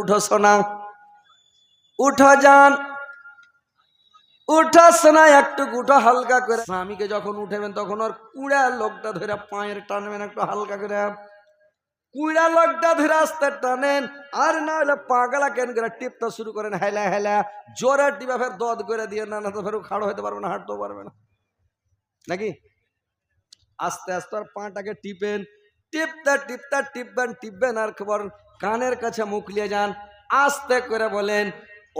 উঠো সোনা, উঠো যান, উঠো সোনা, একটু উঠো হালকা করে। স্বামীকে যখন উঠেবেন তখন ওর কুড়া লোকটা ধরে পায়ের টানবেন একটু হালকা করে, কুড়া লোকটা ধরে আস্তে টানেন। আর না হলে পাগলা কেন করে টিপতে শুরু করেন, হেলা হেলা জোরে টিপে ফের দদ করে দিয়ে, না তো ফের খাড়ো হতে পারবে না, হাঁটতেও পারবে না নাকি। আস্তে আস্তে আর পাটাকে টিপেন, টিপতে টিপতে টিপবেন টিপবেন আর খবর কানের কাছে মুখ লিয়ে যান, আস্তে করে বলেন।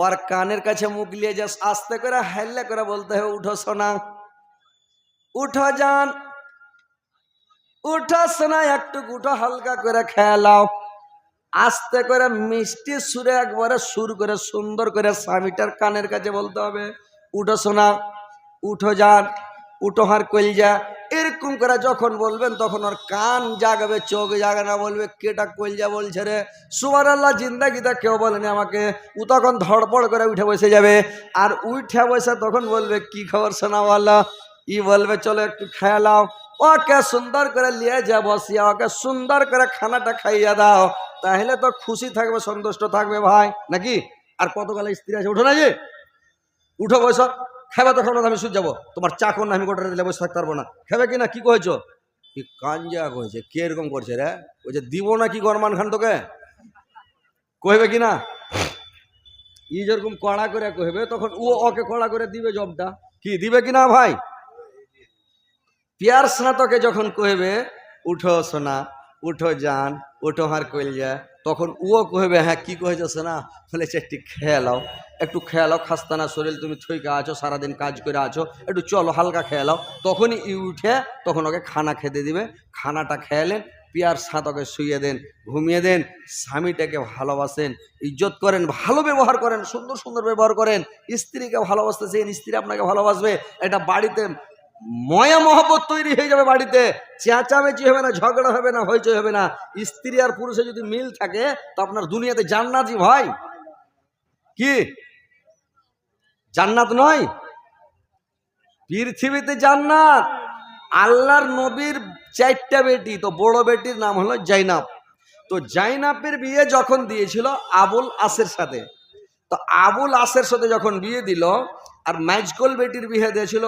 ওর কানের কাছে মুখ লিয়ে যা আস্তে করে হাল্লা করে বলতে হবে, উঠো সোনা, উঠো যান, উঠো সোনা, একটু উঠো হালকা করে খেলাও। আস্তে করে মিষ্টি সুরে একবারে সুর করে সুন্দর করে স্বামীটার কানের কাছে বলতে হবে, উঠো সোনা, উঠো যান, উঠো হার কলজা। এরকম করে যখন বলবেন তখন ওর কান জাগাবে, চোখ জাগে না, বলবে কেটা কলজা বলছে রে, সুবহানাল্লাহ, জিন্দাগিতে কেউ বলেনি আমাকে। ও তখন ধড়পড় করে উঠে বসে যাবে, আর উঠে বসে তখন বলবে কি খবর শোনাওয়াল্লাহ। ই বলবে চলো একটু খেলাও। ওকে সুন্দর করে নিয়ে যা বসিয়া ওকে সুন্দর করে খানাটা খাইয়া দাও, তাহলে তো খুশি থাকবে, সন্তুষ্ট থাকবে ভাই নাকি। আর কতগুলো স্ত্রী আছে, উঠো না যে, উঠো বসো, খাবে তো খাবো না, আমি শুয়ে যাবো, তোমার চাকর না আমি গোটা দিলে বসে থাকতে পারবো না, খাবে কিনা, কি কয়েছো, কি কাঞ্জা কয়েছে, কে এরকম করছে রে, ওই যে দিব না কি গরমান খান তোকে, কইবে কিনা। ই যেরকম কড়া করে কইবে তখন ও ওকে কড়া করে দিবে জবটা, কি দিবে কিনা ভাই। পিয়ার স্নাতকে যখন কইবে উঠো সোনা, উঠো যান, উঠো হার কইলজা, তখন ও কইবে হ্যাঁ কি কইছো সোনা, বলেছে একটু খেয়ালাও, একটু খেয়ালাও, খাস্তানা শরীর, তুমি থইকা আছো, সারাদিন কাজ করে আছো, একটু চলো হালকা খেয়ালাও। তখনই ই উঠে তখন ওকে খানা খেতে দিবে, খানাটা খেয়ালেন, পিয়ার স্নাতকে শুয়ে দেন, ঘুমিয়ে দেন। স্বামীটাকে ভালোবাসেন, ইজ্জত করেন, ভালো ব্যবহার করেন, সুন্দর সুন্দর ব্যবহার করেন। স্ত্রীকে ভালোবাসতেছেন, স্ত্রী আপনাকে ভালোবাসবে, এটা বাড়িতে ময়া মহব্বত তৈরি হয়ে যাবে, বাড়িতে চেঁচামেচি হবে না, ঝগড়া হবে না, হইচই হবে না। স্ত্রী আর পুরুষে যদি মিল থাকে তো আপনার দুনিয়াতে জান্নাতই ভাই, কি জান্নাত নয়, পৃথিবীতে জান্নাত। আল্লাহর নবীর 4টা বেটি, তো বড় বেটির নাম হলো জাইনাব। তো জাইনাবের বিয়ে যখন দিয়েছিল আবুল আসের সাথে, তো আবুল আসের সাথে যখন বিয়ে দিল, আর মাইজগোল বেটির বিয়ে দিয়েছিল,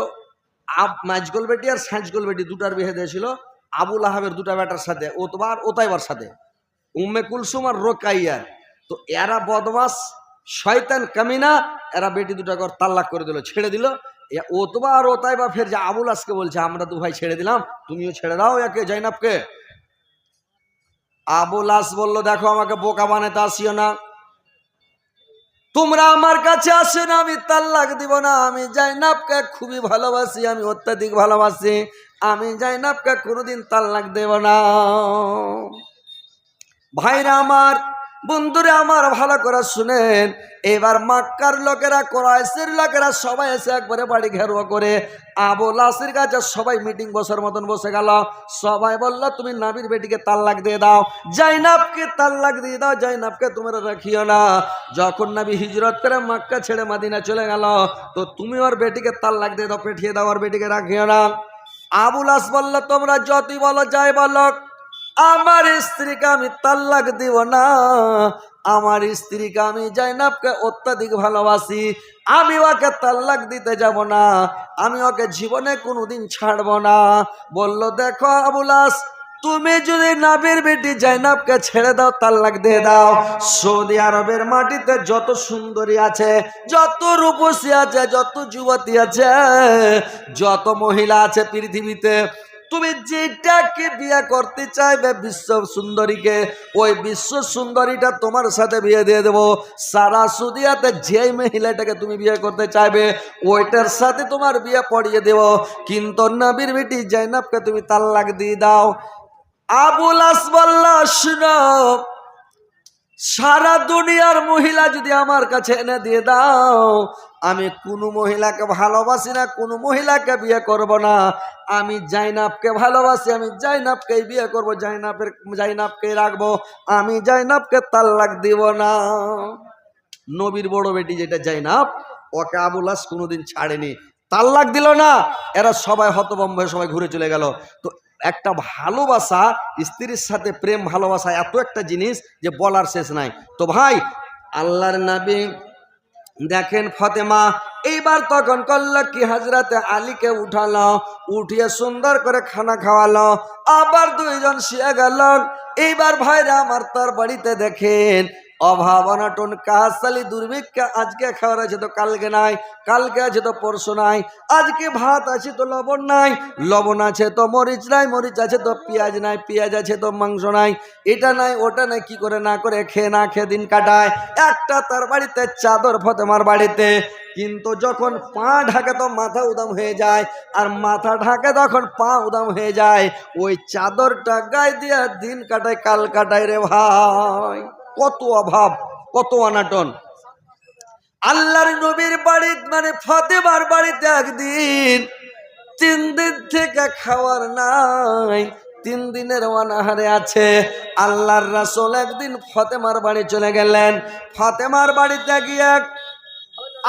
মাইজগোল বেটি আর সাইজগোল বেটি দুটার বিয়ে দিয়েছিল আবুল আহাবের 2টা বেটার সাথে, ওতবা আর ওতাইবার সাথে, উম্মে কুলসুম আর রোকাইয়ার। তো এরা বদমাস শয়তান কামিনা, এরা বেটি 2টা ঘর তাল্লাক করে দিল, ছেড়ে দিল। ওতবা আর ওতাইবা ফের যে আবুল আসকে বলছে আমরা 2 ভাই ছেড়ে দিলাম, তুমিও ছেড়ে দাও একে জাইনাবকে। আবুল আস বলল দেখো আমাকে বোকা বানাতে আসিও না, তোমরা আমার কাছে আসো না, আমি তাল্লাক দিব না, আমি জাইনাবকে খুবই ভালোবাসি, আমি অত্যাধিক ভালোবাসি, আমি জাইনাবকে কোনোদিন তাল্লাক দেব না। ভাইরা আমার, বন্ধুরা আমার, ভালো করে শুনেন। এবার মক্কার লোকেরা, কুরাইশের লোকেরা সবাই এসে একবারে বাড়ি ঘেরুয়া করে আবুল আসের কাছে সবাই মিটিং বসার মতন বসে গেল। সবাই বলল তুমি নবীর বেটিকে তাল্লাক দিয়ে দাও, জাইনাবকে তাল্লাক দিয়ে দাও, জাইনাবকে তোমরা রাখিও না। যখন নবী হিজরত করে মক্কা ছেড়ে মদিনা চলে গেল, তো তুমি ওর বেটিকে তাল্লাক দিয়ে দাও, পেঠিয়ে দাও, ওর বেটিকে রাখিও না। আবুল আস বলল তোমরা যতই বলো যাই বলো, আমার স্ত্রীকে আমি তাল্লাক দিব না, আমার স্ত্রীকে আমি জাইনাবকে অত্যাধিক ভালোবাসি, আমি ওকে তাল্লাক দিতে যাব না, আমি ওকে জীবনে কোনোদিন ছাড়ব না। বলল দেখো আবুল আস, তুমি যদি নবীর বেটি জাইনাবকে ছেড়ে দাও, তাল্লাক দিয়ে দাও, সৌদি আরবের মাটিতে যত সুন্দরী আছে, যত রূপসী আছে, যত যুবতী আছে, যত মহিলা আছে পৃথিবীতে, তুমি যেটাকে বিয়ে করতে চাইবে বিশ্ব সুন্দরীকে, ওই বিশ্ব সুন্দরীটা তোমার সাথে বিয়ে দিয়ে দেবো। সারা সুদিয়াতে যে মহিলাটাকে তুমি বিয়ে করতে চাইবে ওইটার সাথে তোমার বিয়ে পড়িয়ে দেব, কিন্তু নবীর বেটি জাইনাবকে তুমি তাল্লাক দিয়ে দাও। আবুল আস বলল শুনো, সারা দুনিয়ার মহিলা যদি আমার কাছে এনে দিয়ে দাও, আমি কোনো মহিলাকে ভালোবাসি না, কোনো মহিলাকে বিয়ে করব না, আমি জাইনাবকে ভালোবাসি, আমি জাইনাবকেই বিয়ে করব, জাইনাবকে রাখবো, আমি জাইনাবকে তাল্লাক দিব না। নবীর বড় বেটি যেটা জাইনাব, ওকে আবুল আস কোনোদিন ছাড়েনি, তাল্লাক দিল না। এরা সবাই হতভম্ব হয়ে সবাই ঘুরে চলে গেল। তো একটা ভালোবাসা, স্ত্রীর সাথে প্রেম ভালোবাসা এত একটা জিনিস যে বলার শেষ নাই। তো ভাই আল্লাহর নবী দেখেন ফাতেমা এইবার তখন করলো কি, হযরতে আলীকে উঠালো, উঠিয়ে সুন্দর করে খানা খাওয়ালো, আবার দুইজন শুয়ে গেল। এইবার ভাইরা আমার তার বাড়িতে দেখেন অভাব অনটন কাহাসালি দুর্ভিক্ষ, আজকে খাওয়ার আছে তো কালকে নাই, কালকে আছে তো পরশু নাই, আজকে ভাত আছে তো লবণ নাই, লবণ আছে তো মরিচ নাই, মরিচ আছে তো পেঁয়াজ নাই, পেঁয়াজ আছে তো মাংস নাই, এটা নাই ওটা নাই, কি করে না করে খেয়ে না খেয়ে দিন কাটায়। একটা তার বাড়িতে চাদর ফাতেমার বাড়িতে, কিন্তু যখন পা ঢাকে তো মাথা উদাম হয়ে যায়, আর মাথা ঢাকে তখন পা উদাম হয়ে যায়। ওই চাদরটা গায়ে দিয়ে দিন কাটায়, কাল কাটায় রে ভাই। কত অভাব, কত অনাটন। আল্লাহর নবীর বাড়ি মানে ফাতেমার বাড়িতে একদিন 3 দিন থেকে খাওয়ার নাই, 3 দিনের অনাহারে আছে। আল্লাহর রাসূল একদিন ফাতেমার বাড়ি চলে গেলেন। ফাতেমার বাড়িতে গিয়ে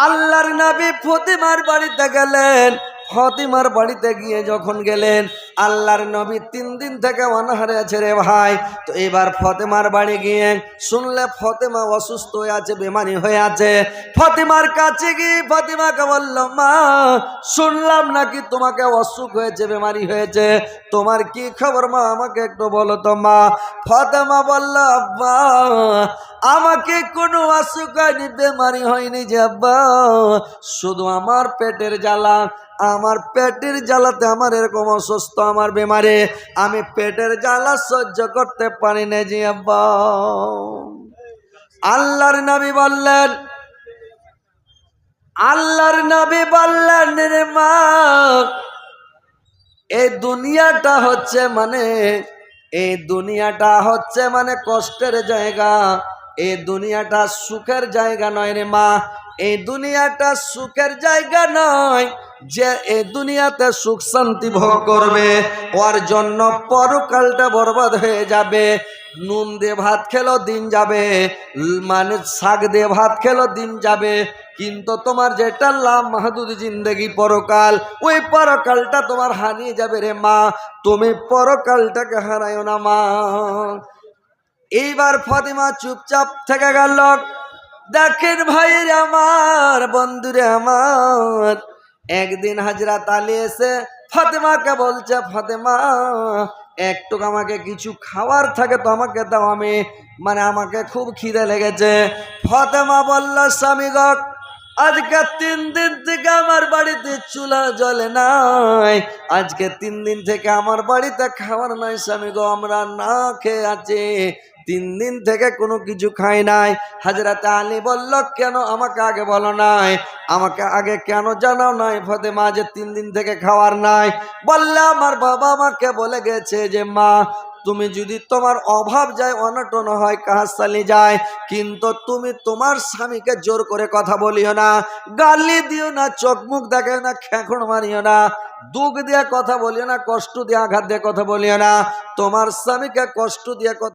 আল্লাহর নবী ফাতেমার বাড়িতে গেলেন। ফাতেমার বাড়িতে গিয়ে যখন গেলেন, আল্লাহর নবী 3 দিন থেকে অনাহারে আছে রে ভাই। তো এবার ফাতেমার বাড়ি গিয়ে শুনলে ফাতেমা অসুস্থ হয়ে আছে, বেমারি হয়ে আছে। ফাতেমার কাছে গিয়ে ফাতেমাকে বলল, মা শুনলাম নাকি তোমাকে অসুখ হয়েছে, বেমারি হয়েছে, তোমার কি খবর মা, আমাকে একটু বলো তো মা। ফাতেমা বলল, আব্বা আমাকে কোনো অসুখ হয়নি, বেমারি হয়নি যে আব্বা, শুধু আমার পেটের জ্বালা, আমার পেটের জ্বালাতে আমার এরকম অসুস্থ, আমার বেমারে আমি পেটের জ্বালা সহ্য করতে পারি না জি আব্বা। আল্লাহর নবী বললেন, আল্লাহর নবী বললেন রে মা, এই দুনিয়াটা হচ্ছে মানে, এই দুনিয়াটা হচ্ছে মানে কষ্টের জায়গা, এই দুনিয়াটা সুখের জায়গা নয় রে মা, এই দুনিয়াটা সুখের জায়গা নয়। যে এই দুনিয়াতে সুখ শান্তি ভোগ করবে ওর জন্য পরকালটা বরবাদ হয়ে যাবে। নুন দিয়ে ভাত খেলো দিন যাবে, মানে শাক দিয়ে ভাত খেলো দিন যাবে, কিন্তু তোমার যেটা লাভ মাহদুদ জিন্দেগি পরকাল, ওই পরকালটা তোমার হারিয়ে যাবে রে মা, তুমি পরকালটাকে হারায়ো না মা। এইবার ফাতেমা চুপচাপ থেকে গেল। দেখেন ভাইরে আমার, বন্ধুরে আমার, একদিন হযরত আলী এসে ফাতেমাকে বলছে, ফাতেমা একটু আমাকে কিছু খাবার থাকে তো আমাকে দাও, আমি মানে আমাকে খুব খিদে লেগেছে। ফাতেমা বলল, স্বামী গো আজকে 3 দিন থেকে আমার বাড়িতে চুলা জ্বলে নাই, আজকে 3 দিন থেকে আমার বাড়িতে খাবার নাই স্বামী গো, আমরা না খেয়ে আছি, 3 দিন থেকে কোনো কিছু খাই নাই। হযরত আলী বলল, কেন আমাকে আগে বলো নাই, আমাকে আগে কেন জানাও নাই ফাতেমা যে 3 দিন থেকে খাওয়ার নাই? বললে, আমার বাবা আমাকে বলে গেছে যে মা তুমি যদি তোমার অভাব যায়, অনটন হয়, কাহাসালি যায়, কিন্তু তুমি তোমার স্বামীকে জোর করে কথা বলিও না, গালি দিও না, চোখ মুখ দেখাও না, খেঁকড় মারিও না, দুঃখ দিয়ে কথা বলিও না, কষ্ট দিয়ে আঘাত দিয়ে কথা বলিও না, তোমার স্বামীকে কষ্ট দিয়ে কথা